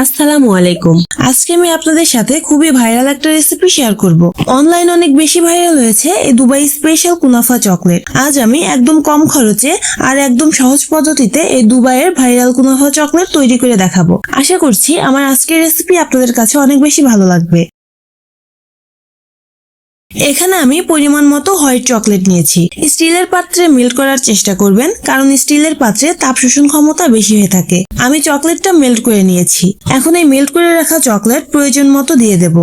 আসসালামু আলাইকুম। আজকে আমি আপনাদের সাথে খুবই ভাইরাল একটা রেসিপি শেয়ার করব। অনলাইন অনেক বেশি ভাইরাল হয়েছে এই দুবাই স্পেশাল কুনাফা চকলেট। আজ আমি একদম কম খরচে আর একদম সহজ পদ্ধতিতে এই দুবাইয়ের ভাইরাল কুনাফা চকলেট তৈরি করে দেখাবো। আশা করছি আমার আজকের রেসিপি আপনাদের কাছে অনেক বেশি ভালো লাগবে। এখানে আমি পরিমাণ মতো হোয়াইট চকলেট নিয়েছি। স্টিলের পাত্রে মেল্ট করার চেষ্টা করবেন, কারণ স্টিলের পাত্রে তাপ শোষণ ক্ষমতা বেশি হয়ে থাকে। আমি চকলেটটা মেল্ট করে নিয়েছি। এখন এই মেল্ট করে রাখা চকলেট প্রয়োজন মতো দিয়ে দেব।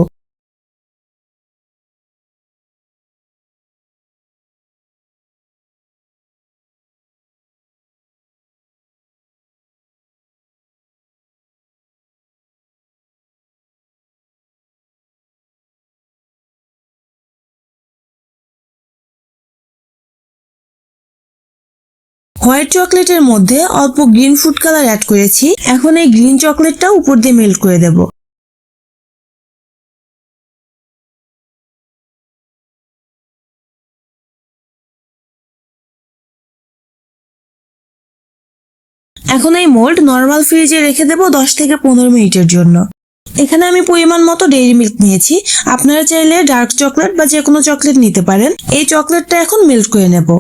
হোয়াইট চকলেটের মধ্যে অল্প গ্রিন ফুড কালার অ্যাড করেছি। এখন এই গ্রিন চকলেটটা উপর দিয়ে মেল্ট করে দেব। এখন এই মোল্ড নর্মাল ফ্রিজে রেখে দেব 10 থেকে 15 মিনিটের জন্য। এখানে আমি পরিমাণ মতো ডেইরি মিল্ক নিয়েছি। আপনারা চাইলে ডার্ক চকলেট বা যে কোনো চকলেট নিতে পারেন। এই চকলেটটা এখন মেল্ট করে নেব।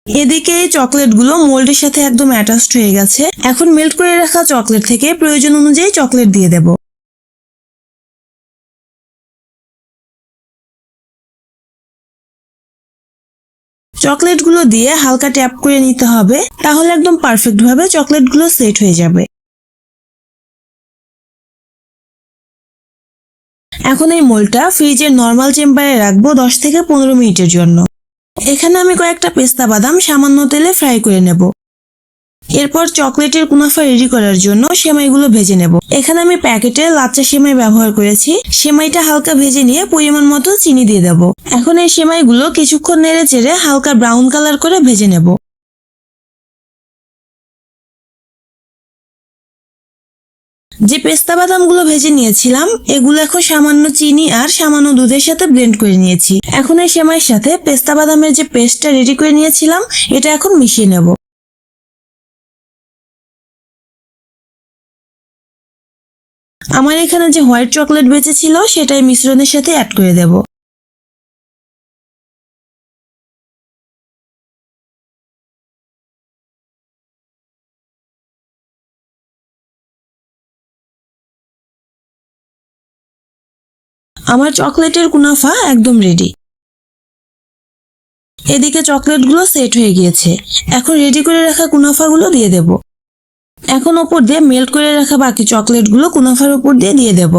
এদিকে এই চকলেটগুলো মোল্ডের সাথে একদম অ্যাটাচড হয়ে গেছে। এখন মেল্ট করে রাখা চকলেট থেকে প্রয়োজন অনুযায়ী চকলেট দিয়ে দেব। চকলেটগুলো দিয়ে হালকা ট্যাপ করে নিতে হবে, তাহলে একদম পারফেক্ট ভাবে চকলেটগুলো সেট হয়ে যাবে। এখন এই মোল্ডটা ফ্রিজের নর্মাল চেম্বারে রাখবো 10 থেকে 15 মিনিটের জন্য। এখানে আমি কয়েকটা পেস্তা বাদাম সামান্য তেলে ফ্রাই করে নেব। এরপর চকলেটের কুনাফা রেডি করার জন্য সেমাইগুলো ভেজে নেব। এখানে আমি প্যাকেটে লাচ্চা সেমাই ব্যবহার করেছি। সেমাইটা হালকা ভেজে নিয়ে পরিমাণ মতো চিনি দিয়ে দেব। এখন এই সেমাইগুলো কিছুক্ষণ নেড়ে চেড়ে হালকা ব্রাউন কালার করে ভেজে নেব। যে পেস্তা বাদামগুলো ভেজে নিয়েছিলাম এগুলো এখন সামান্য চিনি আর সামান্য দুধের সাথে ব্লেন্ড করে নিয়েছি। এখন এই সেমাইয়ের সাথে পেস্তা বাদামের যে পেস্টটা রেডি করে নিয়েছিলাম এটা এখন মিশিয়ে নেব। আমার এখানে যে হোয়াইট চকলেট বেঁচে ছিল সেটাই মিশ্রণের সাথে অ্যাড করে দেব। আমার চকলেটের কুনাফা একদম রেডি। এদিকে চকলেটগুলো সেট হয়ে গিয়েছে। এখন রেডি করে রাখা কুনাফাগুলো দিয়ে দেব। এখন ওপর দিয়ে মেল্ট করে রাখা বাকি চকলেটগুলো কুনাফার উপর দিয়ে দেব।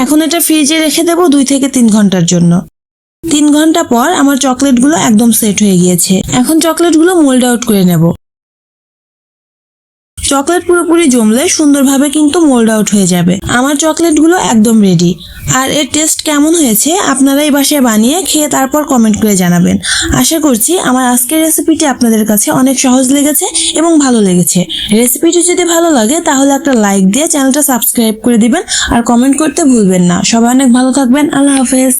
এখন এটা ফ্রিজে রেখে দেব 2 থেকে 3 ঘন্টার জন্য। 3 ঘন্টা পর আমার চকলেটগুলো একদম সেট হয়ে গিয়েছে। এখন চকলেটগুলো মোল্ড আউট করে নেব। চকলেট পুরোপুরি জমলে সুন্দরভাবে কিন্তু মোল্ড আউট হয়ে যাবে। আমার চকলেটগুলো একদম রেডি। আর এর টেস্ট কেমন হয়েছে আপনারা এই বাসায় বানিয়ে খেয়ে তারপর কমেন্ট করে জানাবেন। আশা করছি আমার আজকের রেসিপিটি আপনাদের কাছে অনেক সহজ লেগেছে এবং ভালো লেগেছে। রেসিপিটি যদি ভালো লাগে তাহলে একটা লাইক দিয়ে চ্যানেলটা সাবস্ক্রাইব করে দিবেন আর কমেন্ট করতে ভুলবেন না। সবাই অনেক ভালো থাকবেন। আল্লাহ হাফেজ।